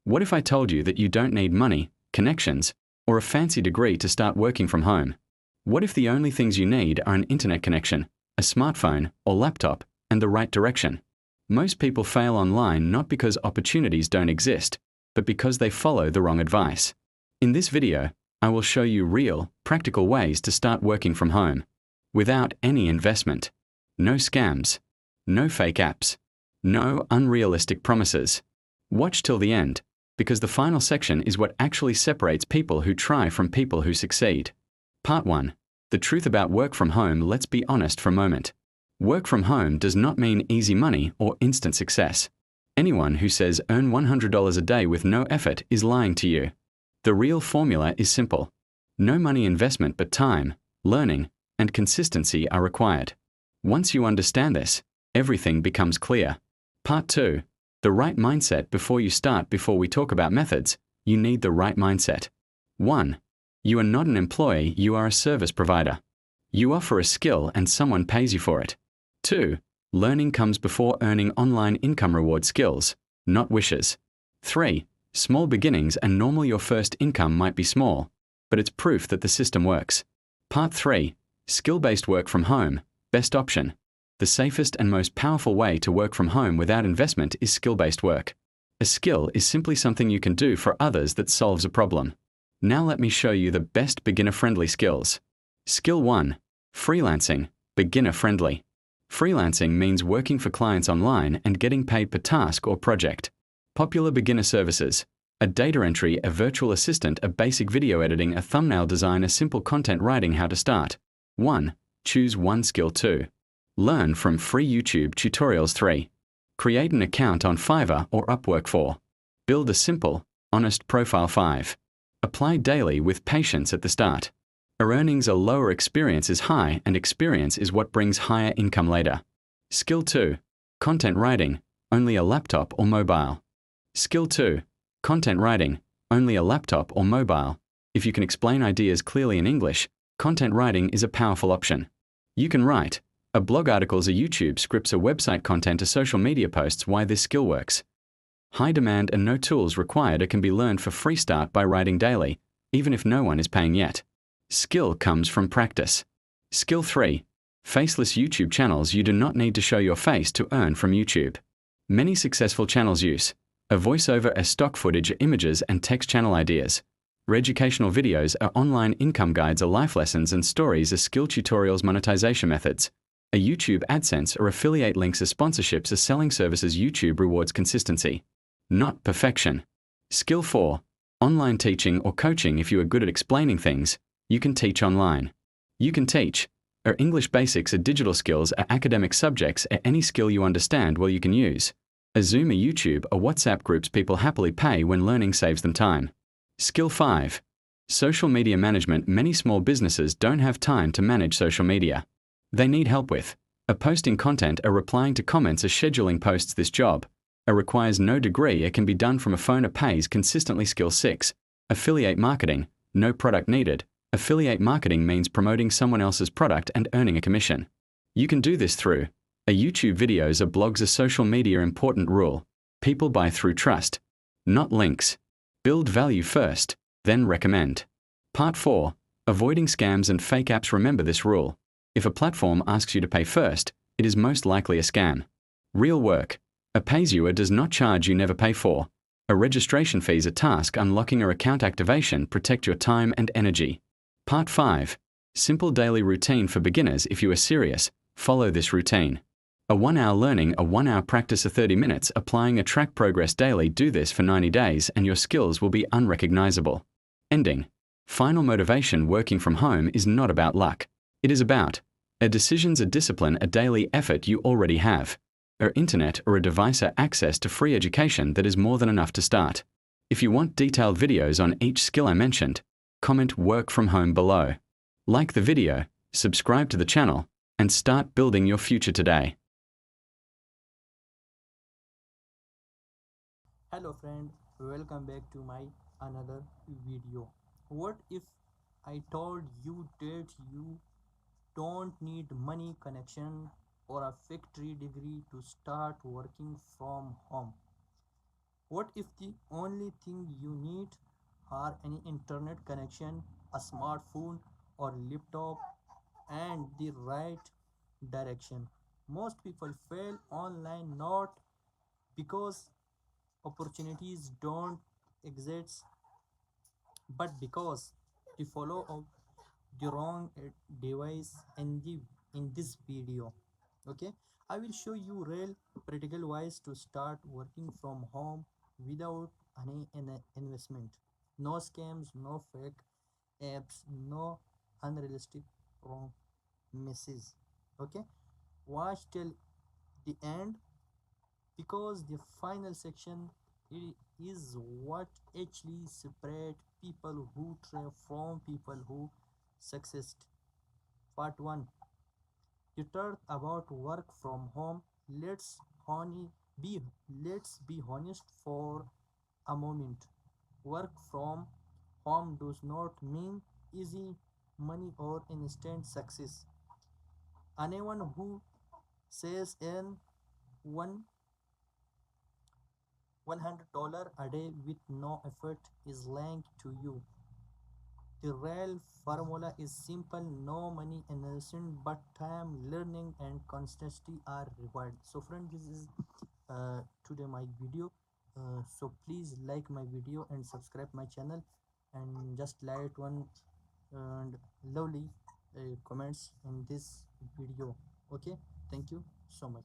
What if I told you that you don't need money, connections, or a fancy degree to start working from home? What if the only things you need are an internet connection, a smartphone or laptop, and the right direction? Most people fail online not because opportunities don't exist, but because they follow the wrong advice. In this video, I will show you real, practical ways to start working from home, without any investment. No scams, no fake apps, no unrealistic promises. Watch till the end, because the final section is what actually separates people who try from people who succeed. Part 1. The truth about work from home. Let's be honest for a moment. Work from home does not mean easy money or instant success. Anyone who says earn $100 a day with no effort is lying to you. The real formula is simple. No money investment, but time, learning, and consistency are required. Once you understand this, everything becomes clear. Part 2. The right mindset. Before you start, before we talk about methods, you need the right mindset. 1. You are not an employee, you are a service provider. You offer a skill and someone pays you for it. 2. Learning comes before earning. Online income reward skills, not wishes. 3. Small beginnings, and normal your first income might be small, but it's proof that the system works. Part 3. Skill-based work from home, best option. The safest and most powerful way to work from home without investment is skill-based work. A skill is simply something you can do for others that solves a problem. Now let me show you the best beginner-friendly skills. Skill 1. Freelancing, beginner-friendly. Freelancing means working for clients online and getting paid per task or project. Popular beginner services: a data entry, a virtual assistant, a basic video editing, a thumbnail design, a simple content writing. How to start. 1. Choose one skill. 2. Learn from free YouTube tutorials. 3. Create an account on Fiverr or Upwork. 4. Build a simple, honest profile. 5. Apply daily with patience at the start. Our earnings are lower, experience is high, and experience is what brings higher income later. Skill 2. Content writing, only a laptop or mobile. Skill 2. Content writing, only a laptop or mobile. If you can explain ideas clearly in English, content writing is a powerful option. You can write a blog, articles, a YouTube scripts, a website content, a social media posts. Why this skill works. High demand and no tools required. It can be learned for free. Start by writing daily, even if no one is paying yet. Skill comes from practice. Skill 3. Faceless YouTube channels. You do not need to show your face to earn from YouTube. Many successful channels use a voiceover, a stock footage, images and text. Channel ideas or educational videos are online income guides, are life lessons and stories, are skill tutorials. Monetization methods: a YouTube AdSense or affiliate links, are sponsorships, are selling services. YouTube rewards consistency, not perfection. Skill 4. Online teaching or coaching. If you are good at explaining things, you can teach online. You can teach are English basics, are digital skills, are academic subjects, are any skill you understand well you can use. A Zoom, a YouTube, or WhatsApp groups. People happily pay when learning saves them time. Skill 5. Social media management. Many small businesses don't have time to manage social media. They need help with a posting content, a replying to comments, a scheduling posts. This job requires no degree. It can be done from a phone. It pays consistently. Skill 6. Affiliate marketing. No product needed. Affiliate marketing means promoting someone else's product and earning a commission. You can do this through a YouTube videos, a blogs, a social media. Important rule: people buy through trust, not links. Build value first, then recommend. Part 4. Avoiding scams and fake apps. Remember this rule: if a platform asks you to pay first, it is most likely a scam. Real work: a pays you, a does not charge you, never pay for. A registration fees, a task, unlocking or account activation. Protect your time and energy. Part 5. Simple daily routine for beginners. If you are serious, follow this routine. A 1-hour learning, a 1-hour practice, a 30 minutes applying, a track progress daily. Do this for 90 days and your skills will be unrecognizable. Ending. Final motivation: working from home is not about luck. It is about a decisions, a discipline, a daily effort you already have. Or internet or a device, or access to free education that is more than enough to start. If you want detailed videos on each skill I mentioned, comment work from home below. Like the video, subscribe to the channel, and start building your future today. Hello friend, welcome back to my another video. What if I told you that you don't need money, connection or a factory degree to start working from home? What if the only thing you need are any internet connection, a smartphone or laptop, and the right direction? Most people fail online not because opportunities don't exist, but because they follow of the wrong device in this video. Okay, I will show you real practical ways to start working from home without any investment. No scams, no fake apps, no unrealistic promises. Okay, watch till the end because the final section is what actually separate people who try from people who succeed. Part 1, the truth about work from home. Honey be let's be honest for a moment. Work from home does not mean easy money or instant success. Anyone who says in one $100 a day with no effort is lying to you. The real formula is simple: no money investment, but time, learning, and consistency are required. So, friend, this is today my video. So, please like my video and subscribe my channel, and just like one and lovely comments in this video. Okay, thank you so much.